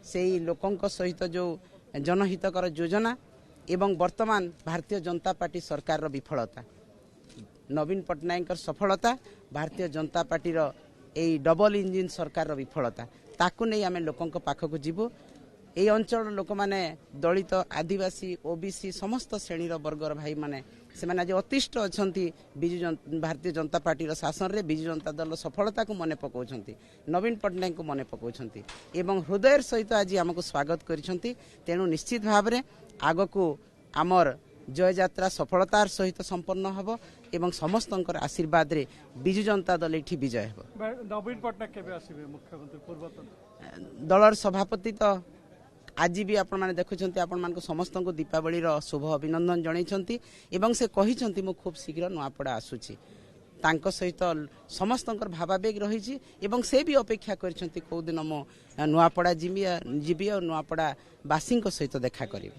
से लोकों सहित जो जनहितकर योजना एवं वर्तमान भारतीय जनता पार्टी सरकार विफलता नवीन पट्टनायक सफलता भारतीय जनता पार्टी यही डबल इंजिन सरकार विफलता ताकू नहीं आम लोकों पाखक जीवु ये अंचल लोक मैंने दलित आदिवासी ओबीसी समस्त श्रेणी वर्गर भाई माने से आज अतिष्ठ अच्छा भारतीय जनता पार्टी शासन रे विजु जनता दल सफलता को मन पकाउं नवीन पट्टनायक को मन पकाउं एवं हृदय सहित आज आमको स्वागत करिसेंती तेणु निश्चित भाव में आग को आमर जय यात्रा सफलतार सहित संपन्न हब एवं समस्त आशीर्वाद रे विजु जनता दल ये विजय हे। नवीन पट्टनायक केबे आसीबे मुख्यमंत्री पूर्वतन दलर सभापति तो आज भी आपण माने देखुछंती आपण मान को समस्त को दीपावली रो शुभ अभिनंदन जणाइछंती एवं से कहिछंती मु खूब शीघ्र नुआपड़ा आसुची तांको सहित समस्त भावावेग रही एवं से भी अपेक्षा करिछंती को दिन मो नुआपड़ा जीबी और नुआपड़ा बासी सहित देखा करी।